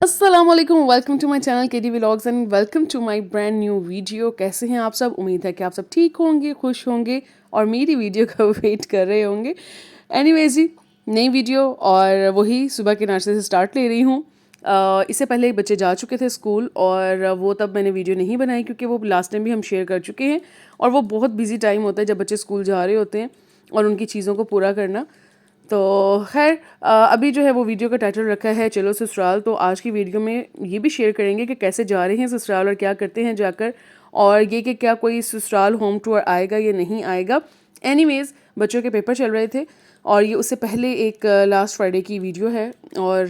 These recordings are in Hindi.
अस्सलाम वालेकुम, welcome to my channel KD vlogs and welcome to my brand new video. कैसे हैं आप सब? उम्मीद है कि आप सब ठीक होंगे, खुश होंगे और मेरी वीडियो का वेट कर रहे होंगे। एनीवेज जी, नई वीडियो और वही सुबह के नाश्ते से स्टार्ट ले रही हूँ। इससे पहले बच्चे जा चुके थे स्कूल और वो तब मैंने वीडियो नहीं बनाई क्योंकि वो लास्ट टाइम भी हम शेयर कर चुके हैं और वो बहुत बिजी टाइम होता है जब बच्चे स्कूल जा रहे होते हैं और उनकी चीज़ों को पूरा करना। तो खैर अभी जो है वो वीडियो का टाइटल रखा है चलो ससुराल। तो आज की वीडियो में ये भी शेयर करेंगे कि कैसे जा रहे हैं ससुराल और क्या करते हैं जाकर, और ये कि क्या कोई ससुराल होम टूर आएगा या नहीं आएगा। एनीवेज, बच्चों के पेपर चल रहे थे और ये उससे पहले एक लास्ट फ्राइडे की वीडियो है। और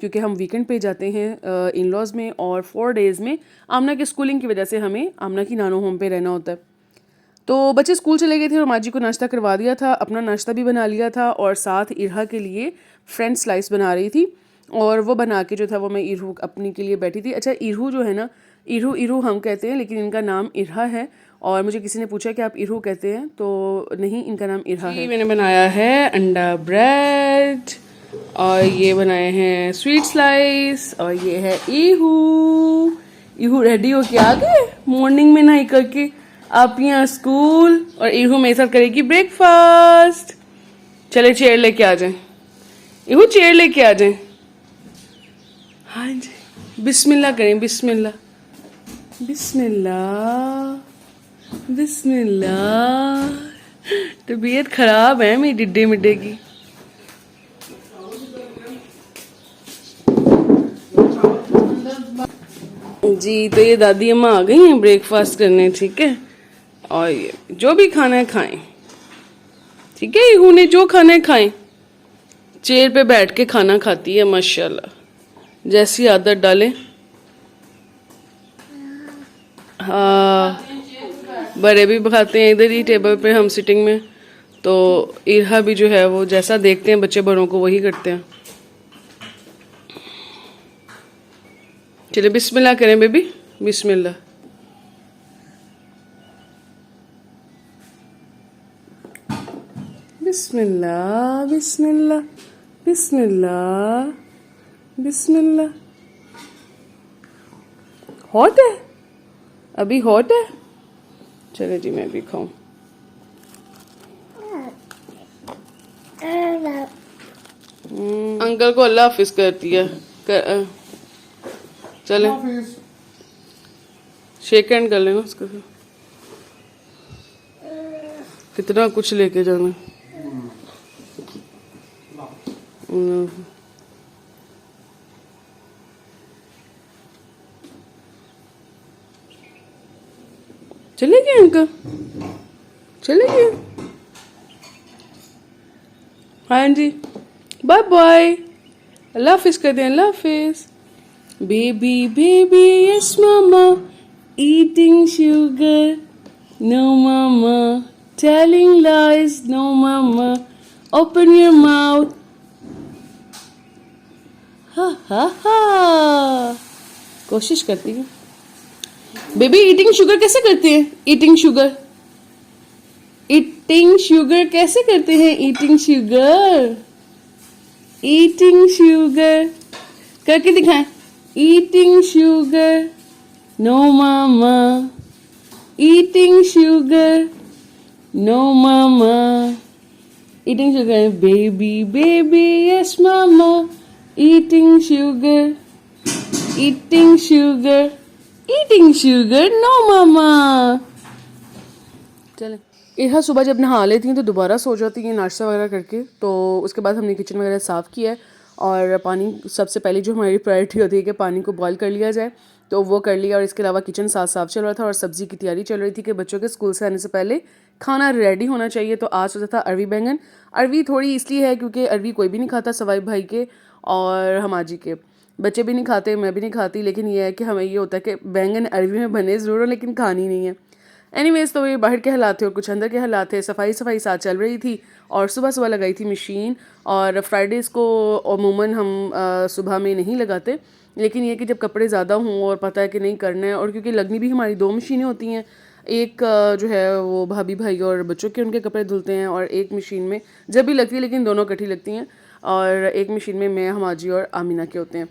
क्योंकि हम वीकेंड पे जाते हैं इन लॉज में और 4 डेज़ में आमना की स्कूलिंग की वजह से हमें आमना की नानो होम पे रहना होता है। तो बच्चे स्कूल चले गए थे और माँ जी को नाश्ता करवा दिया था, अपना नाश्ता भी बना लिया था और साथ इरहा के लिए फ्रेंच स्लाइस बना रही थी। और वो बना के जो था वो मैं इरहू अपनी के लिए बैठी थी। अच्छा, इरहू जो है ना, इरहू इरहू हम कहते हैं लेकिन इनका नाम इरहा है। और मुझे किसी ने पूछा कि आप इरहू कहते हैं, तो नहीं, इनका नाम इरहा है। मैंने बनाया है अंडा ब्रेड और ये बनाए हैं स्वीट स्लाइस और ये है इहू। इहू रेडी होके आ गए मॉर्निंग में नहाई करके आप यहाँ स्कूल, और इहू मेरे साथ करेगी ब्रेकफास्ट। चले चेयर लेके आ जाए, इहू चेयर लेके आ जाए। हाँ जी, बिस्मिल्लाह करें, बिस्मिल्लाह बिस्मिल्लाह बिस्मिल्लाह। तबीयत खराब है मेरी डिड्डे मिड्डे की। जी, तो ये दादी अम्मा आ गई हैं ब्रेकफास्ट करने, ठीक है। और ये जो भी खाना है खाएं, ठीक है। इहू ने जो खाना है खाएं। चेयर पे बैठ के खाना खाती है माशाल्लाह, जैसी आदत डालें। हाँ, बड़े भी खाते हैं इधर ही टेबल पे, हम सिटिंग में। तो इरहा भी जो है वो जैसा देखते हैं बच्चे बड़ों को वही करते हैं। चलिए बिस्मिल्लाह करें बेबी, बिस्मिल्लाह। बिस्मिल्लाह बिस्मिल्लाह बिस्मिल्लाह बिस्मिल्लाह। हॉट है, अभी हॉट है। चले जी, मैं भी खाऊं। अंकल को अल्लाह हाफिज करती है। चले शेक हैंड कर लेना उसका। कितना कुछ लेके जाना। चले गए अंकल, चले गए। हाँ जी, बाय बाय, अल्लाह हाफिज कर दें, अल्लाह हाफिज। Baby baby yes mama, eating sugar, no mama, telling lies, no mama, open your mouth. Ha ha हा, कोशिश करती हूँ। बेबी ईटिंग शुगर कैसे करते हैं? ईटिंग शुगर, ईटिंग शुगर कैसे करते हैं? ईटिंग शुगर, ईटिंग शुगर करके दिखाएं। Eating sugar, no mama, eating sugar, no mama, eating sugar. Baby baby yes mama, eating sugar, eating sugar, eating sugar, no mama. चले। इरहा सुबह जब नहा लेती हैं तो दोबारा सो जाती हैं नाश्ता वगैरह करके। तो उसके बाद हमने किचन वगैरह साफ़ किया है और पानी सबसे पहले जो हमारी प्रायोरिटी होती है कि पानी को बॉयल कर लिया जाए, तो वो कर लिया। और इसके अलावा किचन साफ चल रहा था और सब्ज़ी की तैयारी चल रही थी कि बच्चों के स्कूल से आने से पहले खाना रेडी होना चाहिए। तो आज सोचा था अरवी बैंगन। अरवी थोड़ी इसलिए है क्योंकि अरवी कोई भी नहीं खाता सवाई भाई के और हमाजी के बच्चे भी नहीं खाते, मैं भी नहीं खाती। लेकिन ये है कि हमें ये होता है कि बैंगन अरवी में बने ज़रूर हो लेकिन खानी नहीं है। एनीवेज, तो ये बाहर के हालात थे और कुछ अंदर के हालात थे। सफाई साथ चल रही थी और सुबह सुबह लगाई थी मशीन। और फ्राइडेज़ को अमूमन हम सुबह में नहीं लगाते, लेकिन ये कि जब कपड़े ज़्यादा हों और पता है कि नहीं करना है, और क्योंकि लगनी भी हमारी 2 मशीनें होती हैं। एक जो है वो भाभी भाई और बच्चों के उनके कपड़े धुलते हैं और एक मशीन में जब भी लगती है, लेकिन दोनों इकट्ठी लगती हैं, और एक मशीन में मैं, हमाजी और आमिना के होते हैं।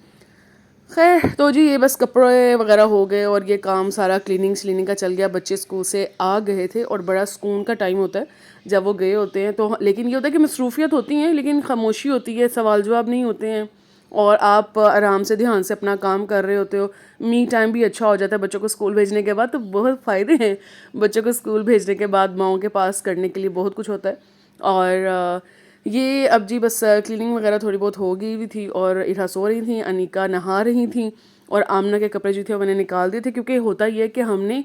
खैर तो जी ये बस कपड़े वगैरह हो गए और ये काम सारा क्लीनिंग का चल गया। बच्चे स्कूल से आ गए थे और बड़ा सुकून का टाइम होता है जब वो गए होते हैं। तो लेकिन ये होता है कि मसरूफियत होती हैं लेकिन खामोशी होती है, सवाल जवाब नहीं होते हैं और आप आराम से ध्यान से अपना काम कर रहे होते हो। मी टाइम भी अच्छा हो जाता है बच्चों को स्कूल भेजने के बाद। तो बहुत फ़ायदे हैं बच्चों को स्कूल भेजने के बाद माओ के पास करने के लिए, बहुत कुछ होता है। और ये अब जी बस क्लीनिंग वगैरह थोड़ी बहुत हो गई भी थी और इरा सो रही थी, अनिका नहा रही थी और आमना के कपड़े जो थे वो मैंने निकाल दिए थे। क्योंकि होता ये है कि हमने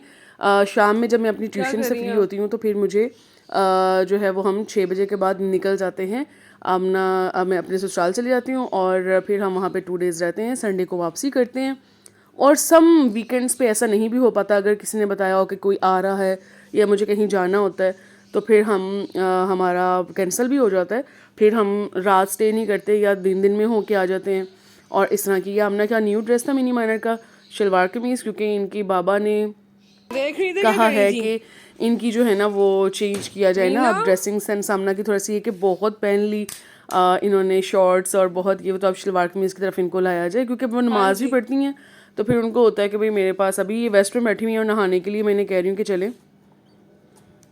शाम में जब मैं अपनी ट्यूशन से फ्री होती हूँ तो फिर मुझे जो है वो हम 6 बजे के बाद निकल जाते हैं। आमना मैं अपने ससुराल चली जाती हूँ और फिर हम वहाँ पे 2 डेज़ रहते हैं, संडे को वापसी करते हैं। और सम वीकेंड्स पे ऐसा नहीं भी हो पाता, अगर किसी ने बताया हो कि कोई आ रहा है या मुझे कहीं जाना होता है तो फिर हमारा कैंसिल भी हो जाता है। फिर हम रात स्टे नहीं करते या दिन दिन में होके आ जाते हैं। और इस तरह की ये हमने क्या न्यू ड्रेस था मिनी माइनर का, शलवार कमीज़, क्योंकि इनकी बाबा ने कहा है कि इनकी जो है ना वो चेंज किया जाए ना। अब ड्रेसिंग सेंस सामना की थोड़ी सी है कि बहुत पहन ली इन्होंने शॉर्ट्स और बहुत ये, तो अब शलवार कमीज़ की तरफ इनको लाया जाए क्योंकि वो नमाज भी पढ़ती हैं। तो फिर उनको होता है कि भाई मेरे पास अभी ये वेस्ट में बैठी हुई है और नहाने के लिए मैंने कह रही हूँ कि चले।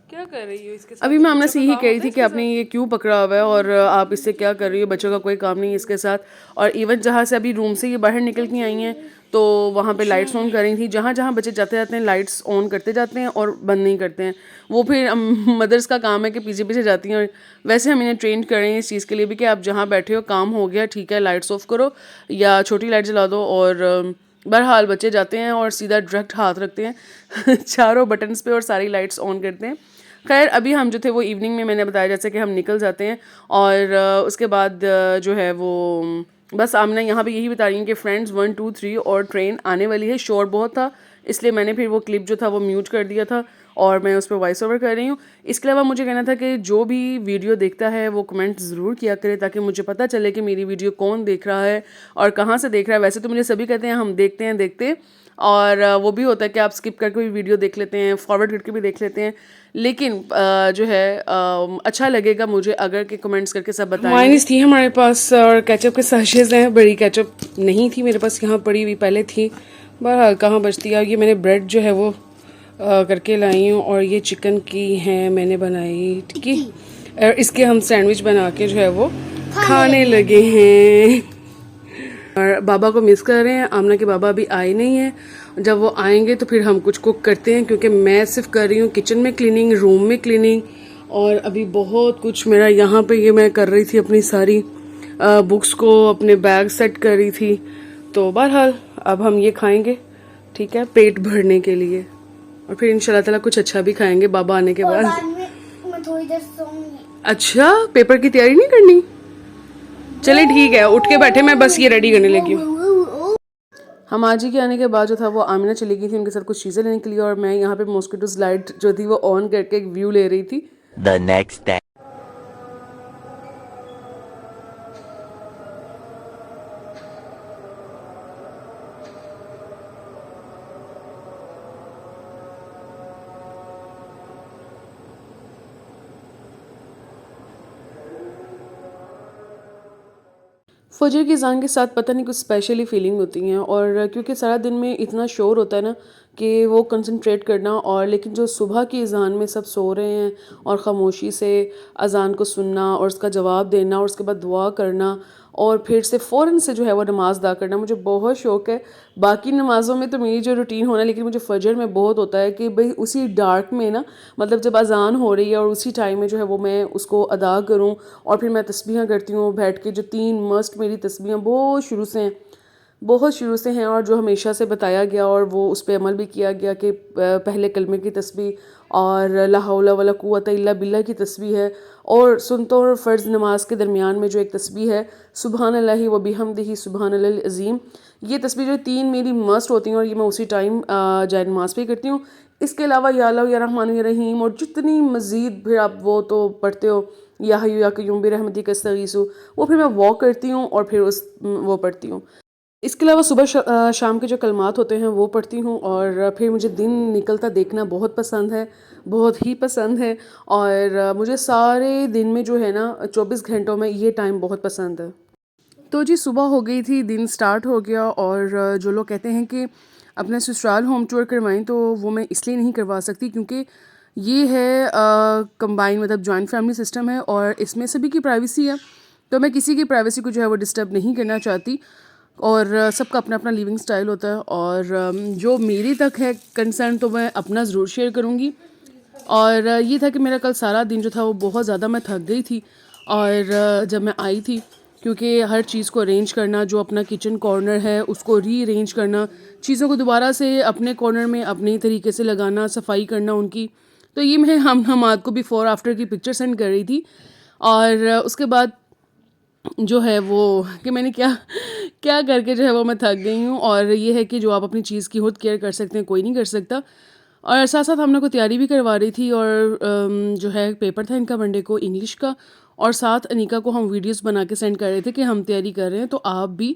क्या कर रही हो इसके साथ? अभी मैं आमना से यही कह रही थी कि आपने ये क्यों पकड़ा हुआ है और आप इससे क्या कर रही हो, बच्चों का कोई काम नहीं है इसके साथ। और इवन जहाँ से अभी रूम से ये बाहर निकल के आई हैं तो वहाँ पे लाइट्स ऑन कर रही थी। जहाँ जहाँ बच्चे जाते जाते हैं लाइट्स ऑन करते जाते हैं और बंद नहीं करते हैं। वो फिर मदर्स का काम है कि पीछे पीछे जाती हैं। और वैसे हम इन्हें ट्रेन कर रहे हैं इस चीज़ के लिए भी कि आप जहाँ बैठे हो काम हो गया ठीक है, लाइट्स ऑफ करो या छोटी लाइट जला दो। और बहरहाल बच्चे जाते हैं और सीधा डायरेक्ट हाथ रखते हैं चारों बटन्स पे और सारी लाइट्स ऑन करते हैं। खैर अभी हम जो थे वो इवनिंग में, मैंने बताया जैसे कि हम निकल जाते हैं और उसके बाद जो है वो बस आमना यहाँ पे यही बता रही हैं कि फ्रेंड्स 1 2 3 और ट्रेन आने वाली है। शोर बहुत था इसलिए मैंने फिर वो क्लिप जो था वो म्यूट कर दिया था और मैं उस पर वॉइस ओवर कर रही हूँ। इसके अलावा मुझे कहना था कि जो भी वीडियो देखता है वो कमेंट ज़रूर किया करे ताकि मुझे पता चले कि मेरी वीडियो कौन देख रहा है और कहाँ से देख रहा है। वैसे तो मुझे सभी कहते हैं हम देखते हैं और वो भी होता है कि आप स्किप करके भी वीडियो देख लेते हैं, फॉरवर्ड करके भी देख लेते हैं। लेकिन जो है अच्छा लगेगा मुझे अगर के कमेंट्स करके सब बताएं। माइनस थी हमारे पास और केचप के सैशेज़ हैं, बड़ी केचप नहीं थी मेरे पास, यहाँ पड़ी हुई पहले थी। बहरहाल कहाँ बचती है। ये मैंने ब्रेड जो है वो करके लाई हूँ और ये चिकन की है मैंने बनाई टिक्की और इसके हम सैंडविच बना के जो है वो खाने लगे हैं। और बाबा को मिस कर रहे हैं। आमना के बाबा अभी आए नहीं हैं, जब वो आएंगे तो फिर हम कुछ कुक करते हैं क्योंकि मैं सिर्फ कर रही हूँ किचन में क्लीनिंग, रूम में क्लीनिंग और अभी बहुत कुछ मेरा यहाँ पे ये मैं कर रही थी अपनी सारी बुक्स को अपने बैग सेट कर रही थी। तो बहरहाल अब हम ये खाएंगे ठीक है पेट भरने के लिए और फिर इंशाल्लाह ताला कुछ अच्छा भी खाएंगे बाबा आने के बाद। मैं थोड़ी देर सोऊंगी। अच्छा पेपर की तैयारी नहीं करनी? चले ठीक है, उठ के बैठे, मैं बस ये रेडी करने लगी हूँ। हम आज ही के आने के बाद जो था वो आमिना चली गई थी उनके साथ कुछ चीज़ें लेने के लिए और मैं यहाँ पे मॉस्किटोज लाइट जो थी वो ऑन करके एक व्यू ले रही थी। The next day. फजर की अज़ान के साथ पता नहीं कुछ स्पेशली फीलिंग होती हैं और क्योंकि सारा दिन में इतना शोर होता है ना कि वो कंसंट्रेट करना, और लेकिन जो सुबह की अज़ान में सब सो रहे हैं और ख़ामोशी से अज़ान को सुनना और उसका जवाब देना और उसके बाद दुआ करना और फिर से फ़ौरन से जो है वो नमाज़ अदा करना, मुझे बहुत शौक़ है। बाकी नमाज़ों में तो मेरी जो रूटीन होना है लेकिन मुझे फजर में बहुत होता है कि भाई उसी डार्क में ना, मतलब जब अज़ान हो रही है और उसी टाइम में जो है वो मैं उसको अदा करूं और फिर मैं तस्बीहां करती हूँ बैठ के। जो 3 मस्ट मेरी तस्बीहां बहुत शुरू से हैं और जो हमेशा से बताया गया और वो उस पर अमल भी किया गया कि पहले कलमे की तस्बीह और ला हौला वला कुव्वता इल्ला बिल्लाह की तस्बीह है। और सुन्नतों और फ़र्ज़ नमाज के दरमियान में जो एक तस्बीह है सुबहान अल्लाहि व बिहम्दिही सुबहान अल्लाहिल अज़ीम, ये तस्बीह जो 3 मेरी मस्ट होती हैं और ये मैं उसी टाइम जाए नमाज़ पे करती हूँ। इसके अलावा या अल्लाह या रहमान या रहीम और जितनी मज़ीद फिर आप वो तो पढ़ते हो या हय्यु या क़य्यूम बिरहमतिक अस्तगीसु, वो फिर मैं वॉक करती हूँ और फिर वो पढ़ती हूँ। इसके अलावा सुबह शाम के जो कलमात होते हैं वो पढ़ती हूँ और फिर मुझे दिन निकलता देखना बहुत पसंद है, बहुत ही पसंद है। और मुझे सारे दिन में जो है ना 24 घंटों में ये टाइम बहुत पसंद है। तो जी सुबह हो गई थी, दिन स्टार्ट हो गया और जो लोग कहते हैं कि अपना ससुराल होम टूर करवाएं तो वो मैं इसलिए नहीं करवा सकती क्योंकि ये है कंबाइन मतलब जॉइंट फैमिली सिस्टम है और इसमें सभी की प्राइवेसी है। तो मैं किसी की प्राइवेसी को जो है वो डिस्टर्ब नहीं करना चाहती और सबका अपना अपना लिविंग स्टाइल होता है और जो मेरी तक है कंसर्न तो मैं अपना ज़रूर शेयर करूँगी। और ये था कि मेरा कल सारा दिन जो था वो बहुत ज़्यादा मैं थक गई थी और जब मैं आई थी क्योंकि हर चीज़ को अरेंज करना, जो अपना किचन कॉर्नर है उसको रीअरेंज करना, चीज़ों को दोबारा से अपने कॉर्नर में अपने तरीके से लगाना, सफाई करना उनकी। तो ये मैं हम आपको बिफ़ोर आफ्टर की पिक्चर सेंड कर रही थी और उसके बाद जो है वो कि मैंने क्या क्या करके जो है वो मैं थक गई हूँ। और ये है कि जो आप अपनी चीज़ की खुद केयर कर सकते हैं कोई नहीं कर सकता। और साथ साथ हम लोग को तैयारी भी करवा रही थी और जो है पेपर था इनका मंडे को इंग्लिश का और साथ अनिका को हम वीडियोस बना के सेंड कर रहे थे कि हम तैयारी कर रहे हैं तो आप भी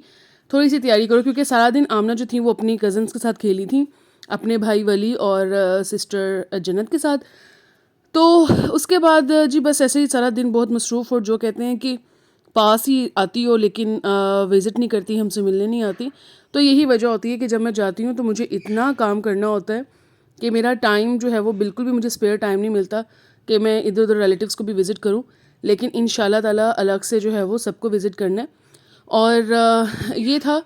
थोड़ी सी तैयारी करो क्योंकि सारा दिन आमना जो थी वो अपनी कज़न्स के साथ खेली थी, अपने भाई वली और सिस्टर जन्नत के साथ। तो उसके बाद जी बस ऐसे ही सारा दिन बहुत मसरूफ़ और जो कहते हैं कि पास ही आती हो लेकिन विज़िट नहीं करती, हमसे मिलने नहीं आती। तो यही वजह होती है कि जब मैं जाती हूँ तो मुझे इतना काम करना होता है कि मेरा टाइम जो है वो बिल्कुल भी मुझे स्पेयर टाइम नहीं मिलता कि मैं इधर उधर रिलेटिव्स को भी विज़िट करूँ। लेकिन इंशाल्लाह ताला अलग से जो है वो सबको विज़िट करना है। और ये था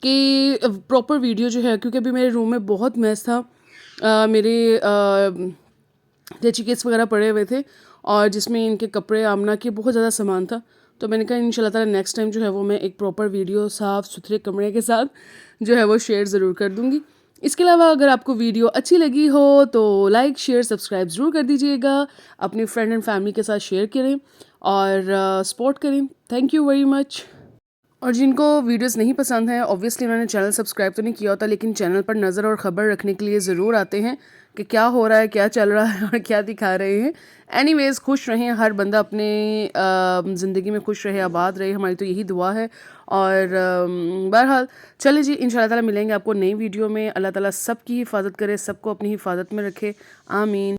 कि प्रॉपर वीडियो जो है क्योंकि अभी मेरे रूम में बहुत मैस था। मेरे टेचिकेट्स वगैरह पड़े हुए थे और जिसमें इनके कपड़े आमना के बहुत ज़्यादा सामान था। तो मैंने कहा इंशाल्लाह ताला नेक्स्ट टाइम जो है वो मैं एक प्रॉपर वीडियो साफ़ सुथरे कमरे के साथ जो है वो शेयर ज़रूर कर दूँगी। इसके अलावा अगर आपको वीडियो अच्छी लगी हो तो लाइक शेयर सब्सक्राइब ज़रूर कर दीजिएगा, अपने फ्रेंड एंड फैमिली के साथ शेयर करें और सपोर्ट करें। Thank you very much. और जिनको वीडियोस नहीं पसंद हैं ऑब्वियसली उन्होंने चैनल सब्सक्राइब तो नहीं किया होता लेकिन चैनल पर नज़र और ख़बर रखने के लिए ज़रूर आते हैं कि क्या हो रहा है, क्या चल रहा है और क्या दिखा रहे हैं। एनीवेज़ खुश रहें, हर बंदा अपने ज़िंदगी में खुश रहे, आबाद रहे, हमारी तो यही दुआ है। और बहरहाल चले जी इंशाल्लाह ताला मिलेंगे आपको नई वीडियो में। अल्लाह ताला सबकी हिफाजत करे, सबको अपनी हिफाजत में रखे, आमीन।